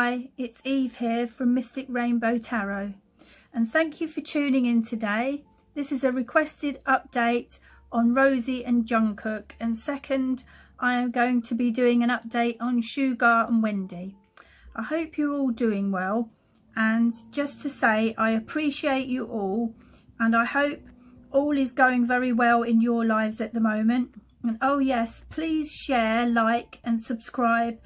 Hi, it's Eve here from Mystic Rainbow Tarot, and thank you for tuning in today. This is a requested update on Rosie and Jungkook, and second I am going to be doing an update on Suga and Wendy. I hope you're all doing well, and just to say I appreciate you all, and I hope all is going very well in your lives at the moment. And oh yes, please share, like and subscribe,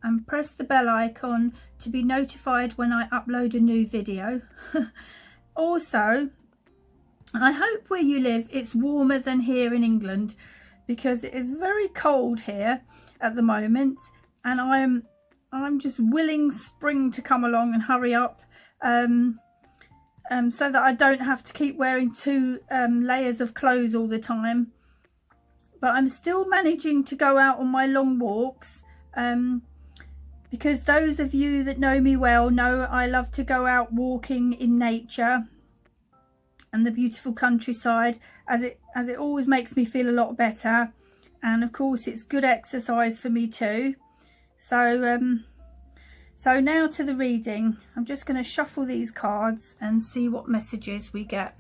and press the bell icon to be notified when I upload a new video. Also, I hope where you live it's warmer than here in England, because it is very cold here at the moment, and I'm just willing spring to come along and hurry up, so that I don't have to keep wearing two layers of clothes all the time. But I'm still managing to go out on my long walks, because those of you that know me well know I love to go out walking in nature and the beautiful countryside, as it always makes me feel a lot better, and of course it's good exercise for me too. So now to the reading. I'm just going to shuffle these cards and see what messages we get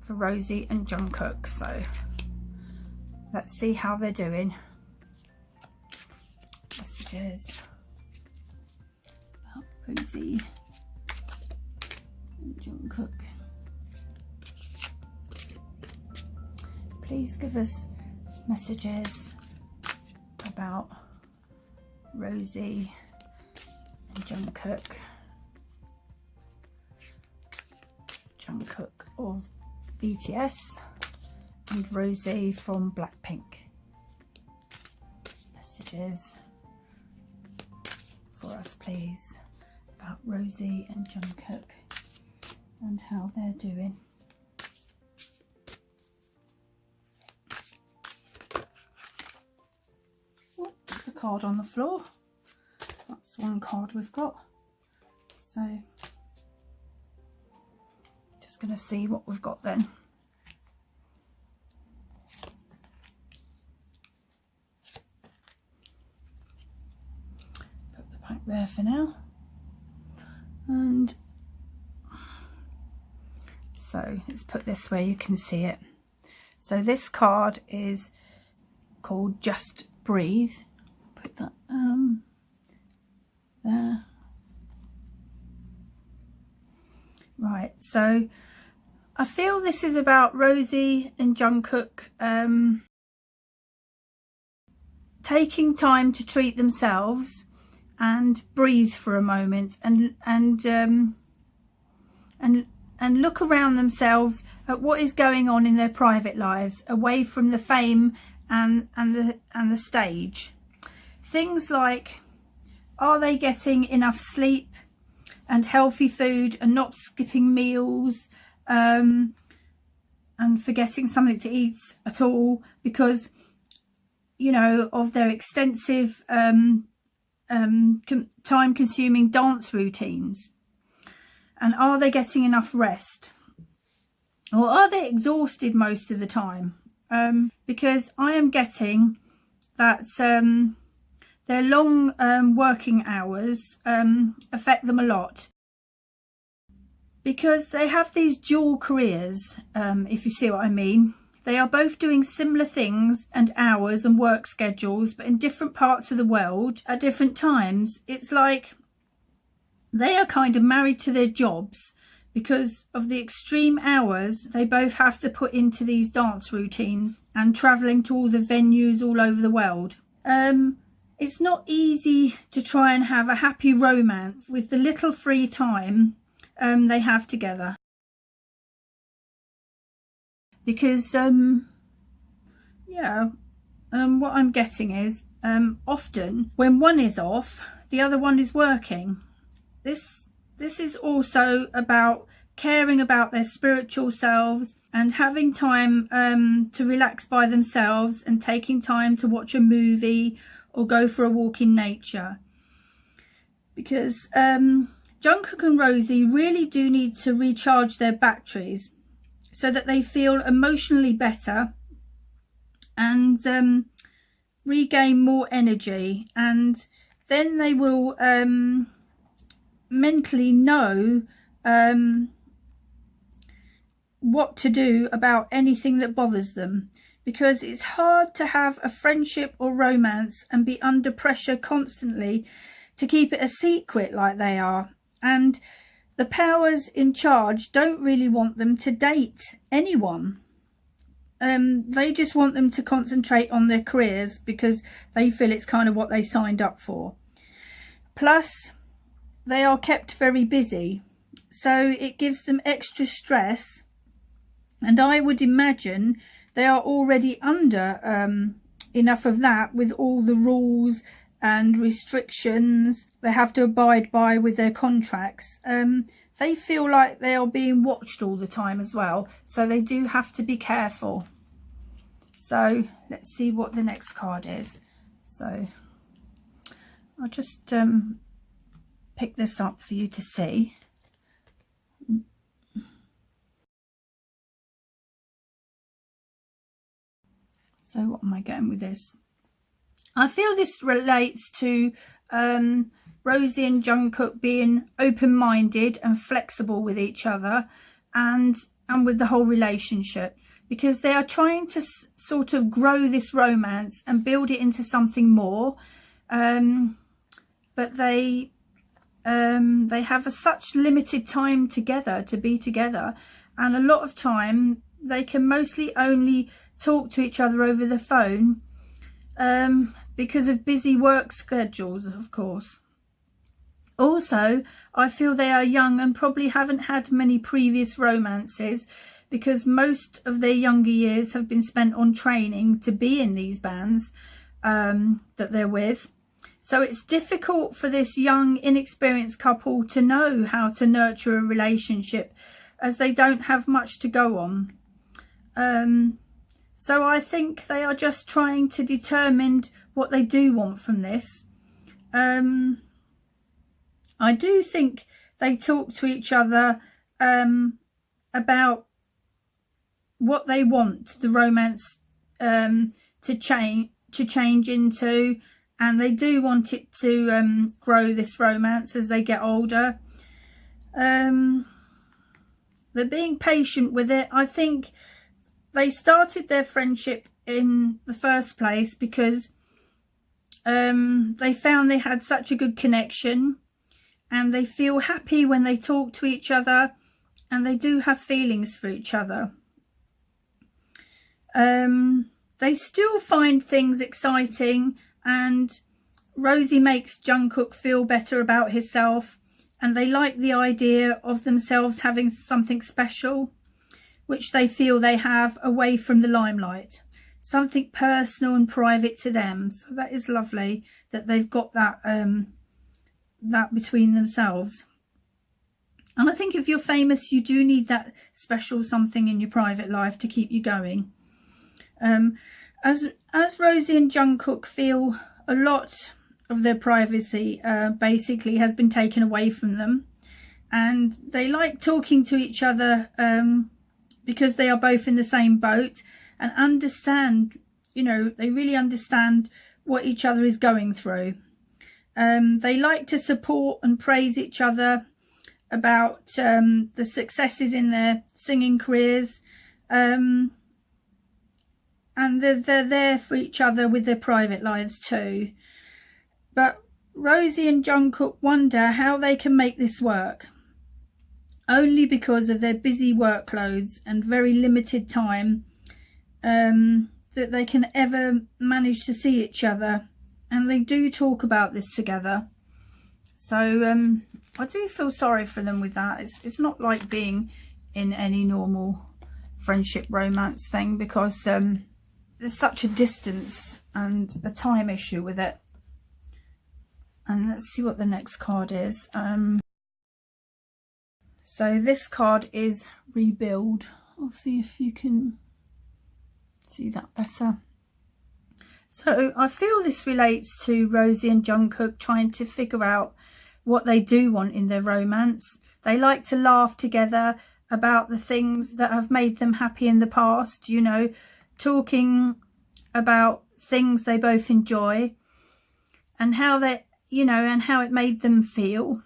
for Rosie and Jungkook. So let's see how they're doing. Messages about Rosie and Jungkook. Please give us messages about Rosie and Jungkook. Jungkook of BTS and Rosie from Blackpink. Messages for us please about Rosie and Jungkook and how they're doing. Oh, there's a card on the floor. That's one card we've got. So just going to see what we've got then. Put the pack there for now. And so let's put this where you can see it. So this card is called Just Breathe. Put that there. Right, so I feel this is about Rosie and Jungkook taking time to treat themselves and breathe for a moment, and look around themselves at what is going on in their private lives, away from the fame and the stage. Things like, are they getting enough sleep and healthy food and not skipping meals, and forgetting something to eat at all because, you know, of their extensive time consuming dance routines? And are they getting enough rest, or are they exhausted most of the time? Because I am getting that their long working hours affect them a lot, because they have these dual careers, if you see what I mean. They are both doing similar things and hours and work schedules, but in different parts of the world at different times. It's like they are kind of married to their jobs because of the extreme hours they both have to put into these dance routines and travelling to all the venues all over the world. It's not easy to try and have a happy romance with the little free time they have together, because what I'm getting is often when one is off, the other one is working. This is also about caring about their spiritual selves and having time to relax by themselves, and taking time to watch a movie or go for a walk in nature. Because Jungkook and Rosie really do need to recharge their batteries so that they feel emotionally better and regain more energy, and then they will mentally know what to do about anything that bothers them, because it's hard to have a friendship or romance and be under pressure constantly to keep it a secret like they are. And the powers in charge don't really want them to date anyone. They just want them to concentrate on their careers because they feel it's kind of what they signed up for. Plus, they are kept very busy, so it gives them extra stress. And I would imagine they are already under enough of that, with all the rules and restrictions they have to abide by with their contracts. They feel like they are being watched all the time as well, so they do have to be careful. So let's see what the next card is. So I'll just pick this up for you to see. So what am I getting with this? I feel this relates to Rosie and Jungkook being open-minded and flexible with each other, and with the whole relationship, because they are trying to sort of grow this romance and build it into something more. But they have such limited time together to be together, and a lot of time they can mostly only talk to each other over the phone because of busy work schedules, of course. Also, I feel they are young and probably haven't had many previous romances, because most of their younger years have been spent on training to be in these bands that they're with. So it's difficult for this young, inexperienced couple to know how to nurture a relationship, as they don't have much to go on. So I think they are just trying to determine what they do want from this. I do think they talk to each other about what they want the romance to change into, and they do want it to grow, this romance, as they get older. They're being patient with it. I think they started their friendship in the first place because they found they had such a good connection, and they feel happy when they talk to each other, and they do have feelings for each other. They still find things exciting, and Rosie makes Jungkook feel better about himself, and they like the idea of themselves having something special, which they feel they have away from the limelight, something personal and private to them. So that is lovely that they've got that that between themselves. And I think if you're famous, you do need that special something in your private life to keep you going. As Rosie and Jungkook feel a lot of their privacy basically has been taken away from them, and they like talking to each other because they are both in the same boat and understand, you know, they really understand what each other is going through. They like to support and praise each other about the successes in their singing careers, and they're there for each other with their private lives too. But Rosie and Jungkook wonder how they can make this work, only because of their busy workloads and very limited time that they can ever manage to see each other. And they do talk about this together. So I do feel sorry for them with that. It's not like being in any normal friendship romance thing, because there's such a distance and a time issue with it. And let's see what the next card is. So this card is Rebuild. I'll see if you can see that better. So I feel this relates to Rosie and Jungkook trying to figure out what they do want in their romance. They like to laugh together about the things that have made them happy in the past, you know, talking about things they both enjoy and how they, you know, and how it made them feel.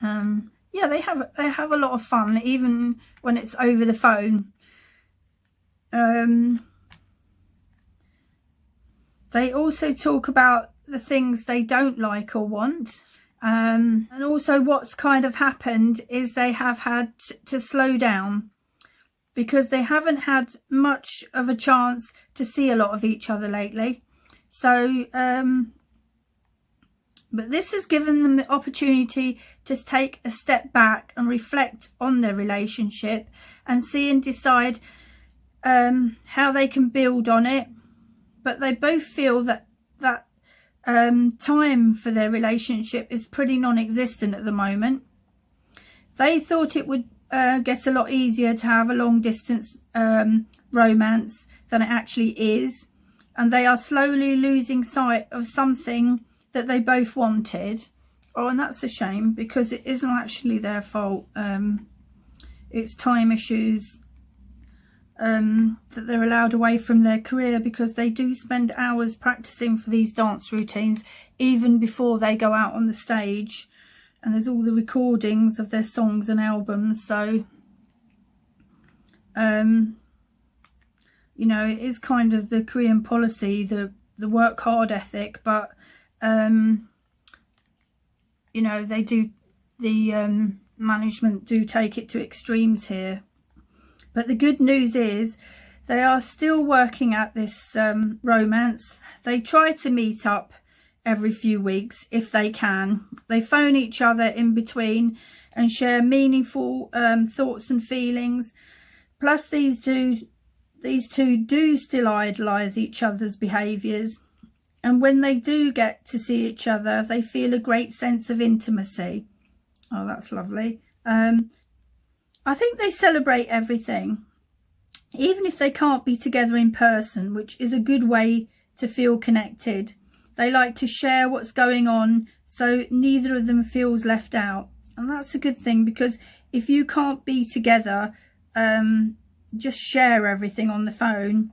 Yeah, they have a lot of fun, even when it's over the phone. They also talk about the things they don't like or want. And also what's kind of happened is they have had to slow down because they haven't had much of a chance to see a lot of each other lately. So, but this has given them the opportunity to take a step back and reflect on their relationship and see and decide how they can build on it. But they both feel that time for their relationship is pretty non-existent at the moment. They thought it would get a lot easier to have a long distance romance than it actually is, and they are slowly losing sight of something that they both wanted. Oh, and that's a shame because it isn't actually their fault. It's time issues that they're allowed away from their career, because they do spend hours practicing for these dance routines even before they go out on the stage, and there's all the recordings of their songs and albums. So you know, it is kind of the Korean policy, the work hard ethic, but you know, they do, the management do take it to extremes here. But the good news is they are still working at this romance. They try to meet up every few weeks if they can. They phone each other in between and share meaningful thoughts and feelings. Plus these two do still idolise each other's behaviours. And when they do get to see each other, they feel a great sense of intimacy. Oh, that's lovely. I think they celebrate everything, even if they can't be together in person, which is a good way to feel connected. They like to share what's going on, so neither of them feels left out. And that's a good thing, because if you can't be together, just share everything on the phone.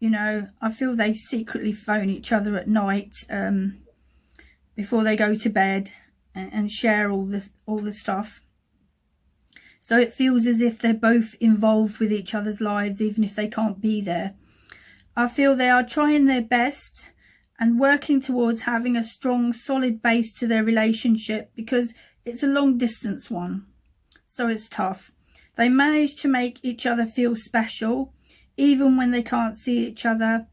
You know, I feel they secretly phone each other at night before they go to bed and share all the stuff. So it feels as if they're both involved with each other's lives, even if they can't be there. I feel they are trying their best and working towards having a strong, solid base to their relationship, because it's a long distance one. So it's tough. They manage to make each other feel special, even when they can't see each other.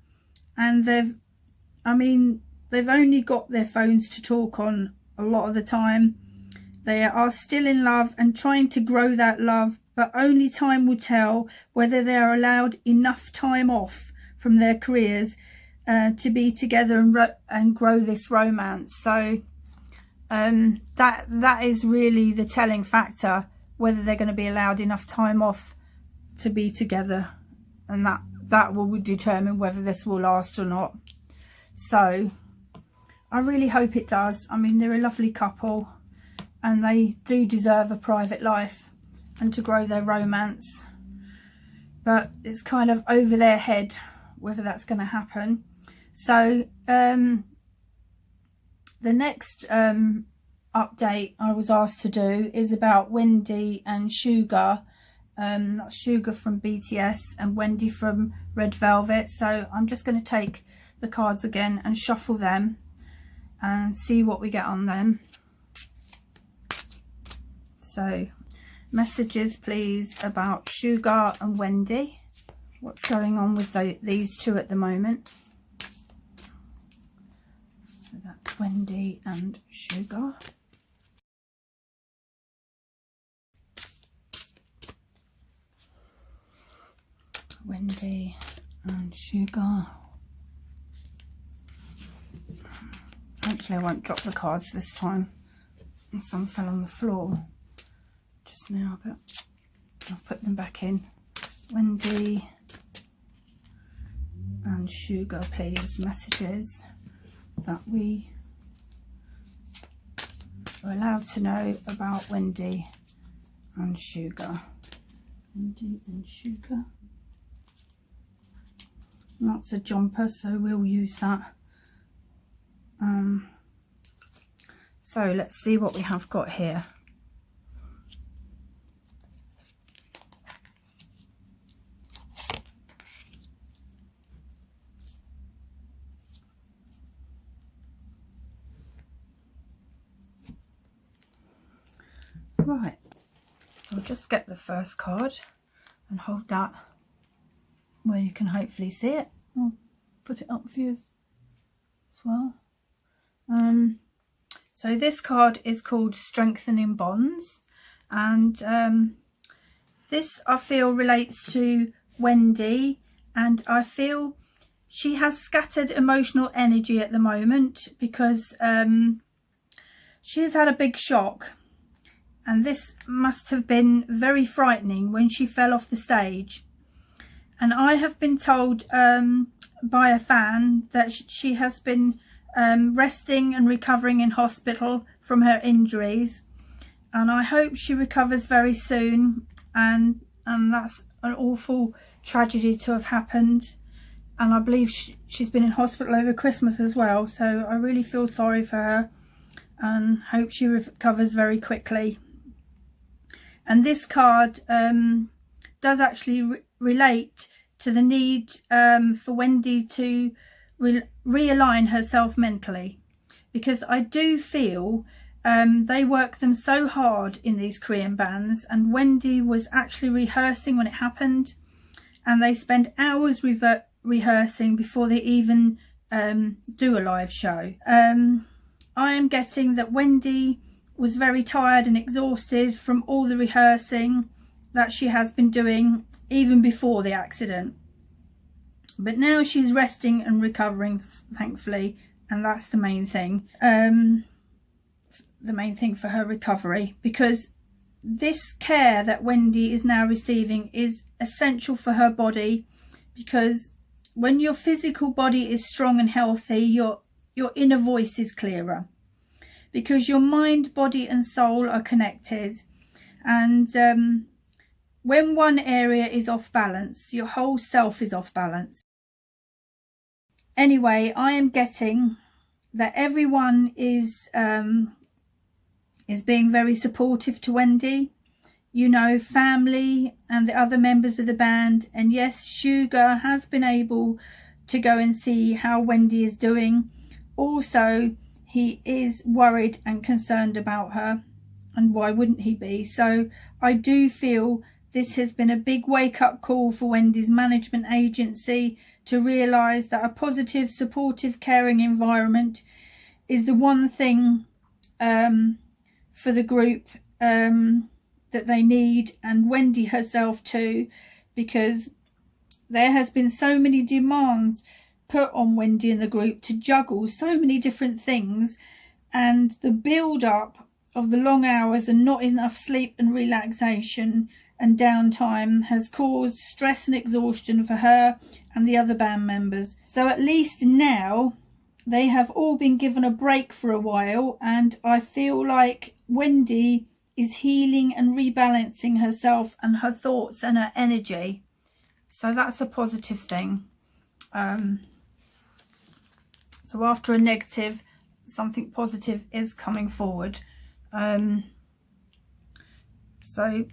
And they've only got their phones to talk on a lot of the time. They are still in love and trying to grow that love, but only time will tell whether they are allowed enough time off from their careers to be together and grow this romance. So that is really the telling factor, whether they're going to be allowed enough time off to be together, and that will determine whether this will last or not. So I really hope it does. I mean, they're a lovely couple, and they do deserve a private life and to grow their romance. But it's kind of over their head whether that's going to happen. So the next update I was asked to do is about Wendy and Suga. That's Suga from BTS and Wendy from Red Velvet. So I'm just going to take the cards again and shuffle them and see what we get on them. So, messages please about Suga and Wendy. What's going on with these two at the moment? So that's Wendy and Suga. Wendy and Suga. Hopefully I won't drop the cards this time. Some fell on the floor just now, but I've put them back in. Wendy and Suga, please, messages that we are allowed to know about Wendy and Suga. Wendy and Suga. And that's a jumper, so we'll use that. So let's see what we have got here. Right, so I'll just get the first card and hold that where you can hopefully see it. I'll put it up for you as well. So this card is called Strengthening Bonds, and this I feel relates to Wendy, and I feel she has scattered emotional energy at the moment because she has had a big shock, and this must have been very frightening when she fell off the stage. And I have been told by a fan that she has been resting and recovering in hospital from her injuries, and I hope she recovers very soon, and that's an awful tragedy to have happened. And I believe she's been in hospital over Christmas as well, so I really feel sorry for her and hope she recovers very quickly. And this card does actually relate to the need for Wendy to realign herself mentally, because I do feel they work them so hard in these Korean bands, and Wendy was actually rehearsing when it happened, and they spend hours rehearsing before they even do a live show. I am getting that Wendy was very tired and exhausted from all the rehearsing that she has been doing even before the accident, but now she's resting and recovering, thankfully, and that's the main thing. The main thing for her recovery, because this care that Wendy is now receiving is essential for her body, because when your physical body is strong and healthy, your inner voice is clearer, because your mind, body and soul are connected, and when one area is off balance, your whole self is off balance. Anyway, I am getting that everyone is being very supportive to Wendy. You know, family and the other members of the band, and yes, Suga has been able to go and see how Wendy is doing. Also, he is worried and concerned about her, and why wouldn't he be? So I do feel this has been a big wake-up call for Wendy's management agency to realise that a positive, supportive, caring environment is the one thing for the group that they need, and Wendy herself too, because there has been so many demands put on Wendy and the group to juggle so many different things, and the build-up of the long hours and not enough sleep and relaxation and downtime has caused stress and exhaustion for her and the other band members. So at least now they have all been given a break for a while, and I feel like Wendy is healing and rebalancing herself and her thoughts and her energy. So that's a positive thing. So after a negative, something positive is coming forward. So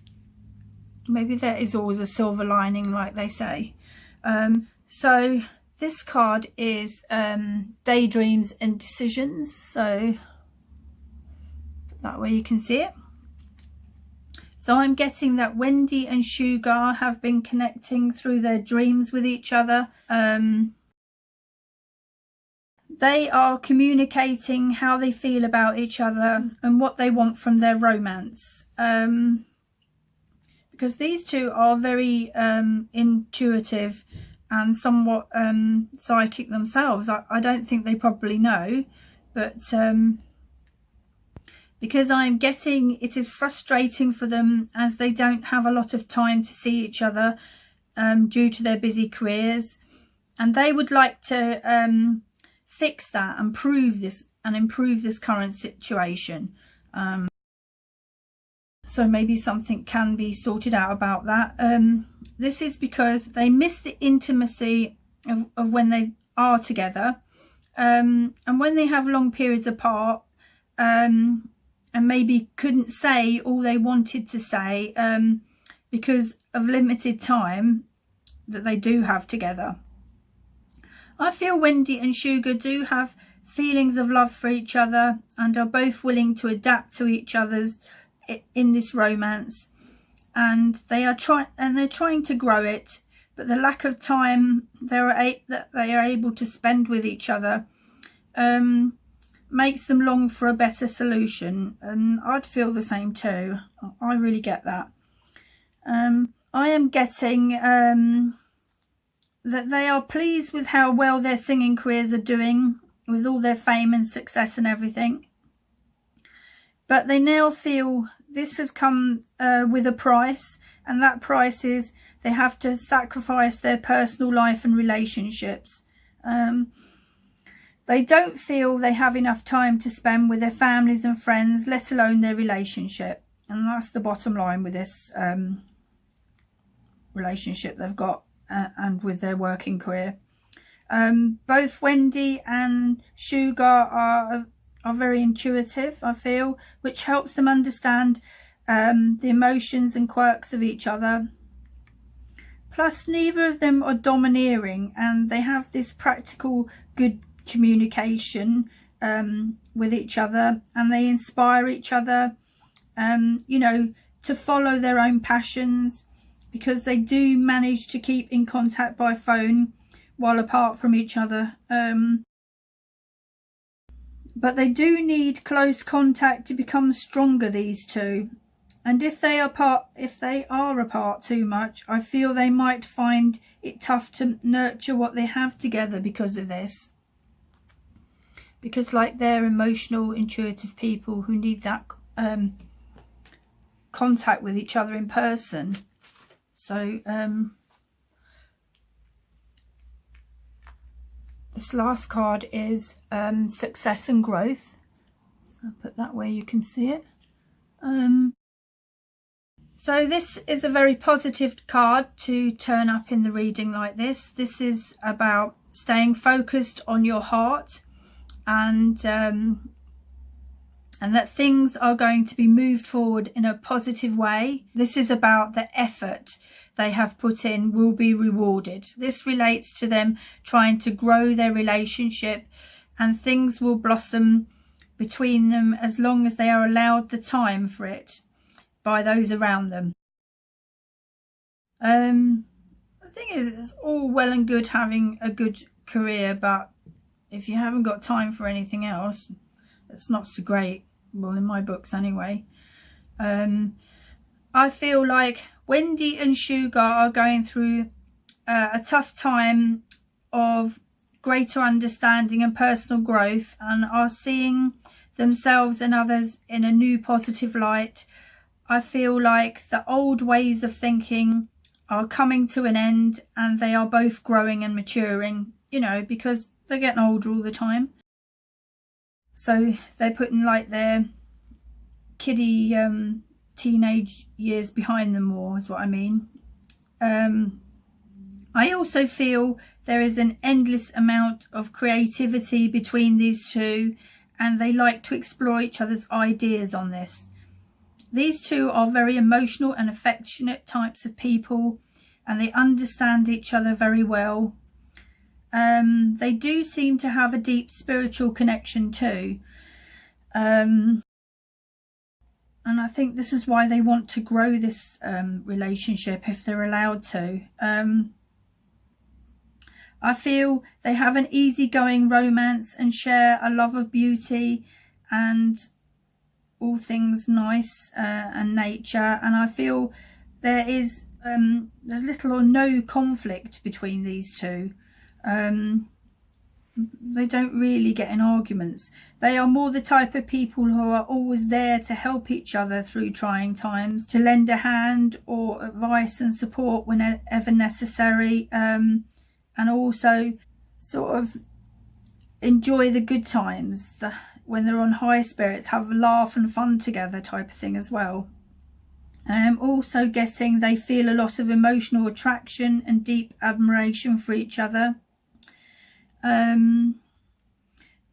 maybe there is always a silver lining, like they say. So this card is Daydreams and Decisions. So that way you can see it. So I'm getting that Wendy and Suga have been connecting through their dreams with each other. They are communicating how they feel about each other and what they want from their romance. Because these two are very intuitive and somewhat psychic themselves. I don't think they probably know, but because I'm getting it is frustrating for them, as they don't have a lot of time to see each other due to their busy careers, and they would like to fix that and improve this current situation. So maybe something can be sorted out about that. This is because they miss the intimacy of when they are together, and when they have long periods apart, and maybe couldn't say all they wanted to say because of limited time that they do have together. I feel Wendy and Suga do have feelings of love for each other and are both willing to adapt to each other's in this romance, and they're trying to grow it, but the lack of time that they are able to spend with each other makes them long for a better solution. And I'd feel the same too. I really get that. I am getting that they are pleased with how well their singing careers are doing, with all their fame and success and everything. But they now feel this has come with a price, and that price is they have to sacrifice their personal life and relationships. They don't feel they have enough time to spend with their families and friends, let alone their relationship. And that's the bottom line with this relationship they've got and with their working career. Both Wendy and Suga are very intuitive, I feel, which helps them understand the emotions and quirks of each other. Plus, neither of them are domineering, and they have this practical, good communication with each other, and they inspire each other, you know, to follow their own passions, because they do manage to keep in contact by phone while apart from each other. But they do need close contact to become stronger, these two. And if they are apart too much, I feel they might find it tough to nurture what they have together because of this. Because like they're emotional, intuitive people who need that contact with each other in person. So this last card is success and growth. I'll put that where you can see it. So this is a very positive card to turn up in the reading like this. This is about staying focused on your heart, and that things are going to be moved forward in a positive way. This is about the effort they have put in will be rewarded. This relates to them trying to grow their relationship, and things will blossom between them as long as they are allowed the time for it by those around them. The thing is, it's all well and good having a good career, but if you haven't got time for anything else, it's not so great. Well, in my books anyway. I feel like Wendy and Suga are going through a tough time of greater understanding and personal growth, and are seeing themselves and others in a new positive light. I feel like the old ways of thinking are coming to an end, and they are both growing and maturing, you know, because they're getting older all the time. So they're putting like their kiddie teenage years behind them more, is what I mean. I also feel there is an endless amount of creativity between these two, and they like to explore each other's ideas on this. These two are very emotional and affectionate types of people, and they understand each other very well. They do seem to have a deep spiritual connection too. And I think this is why they want to grow this relationship if they're allowed to. I feel they have an easygoing romance and share a love of beauty and all things nice and nature. And I feel there is there's little or no conflict between these two. They don't really get in arguments. They are more the type of people who are always there to help each other through trying times, to lend a hand or advice and support whenever necessary, and also sort of enjoy the good times, when they're on high spirits, have a laugh and fun together type of thing as well. I'm also getting they feel a lot of emotional attraction and deep admiration for each other.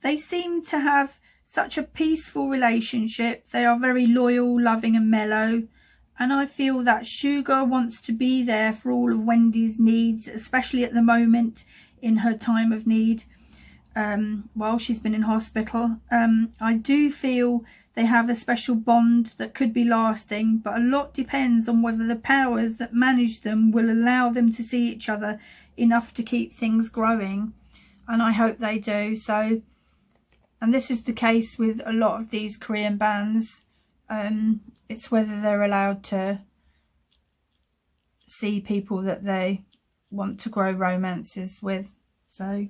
They seem to have such a peaceful relationship. They are very loyal, loving and mellow. And I feel that Suga wants to be there for all of Wendy's needs, especially at the moment in her time of need, while she's been in hospital. I do feel they have a special bond that could be lasting, but a lot depends on whether the powers that manage them will allow them to see each other enough to keep things growing, and I hope they do. So, and this is the case with a lot of these Korean bands. It's whether they're allowed to see people that they want to grow romances with. So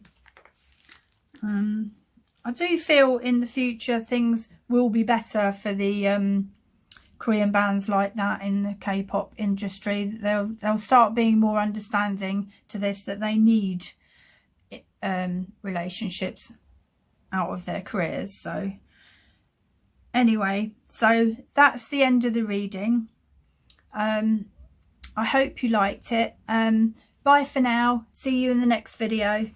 I do feel in the future things will be better for the Korean bands like that in the K-pop industry. They'll start being more understanding to this, that they need relationships out of their careers. So anyway, so that's the end of the reading. I hope you liked it. Bye for now. See you in the next video.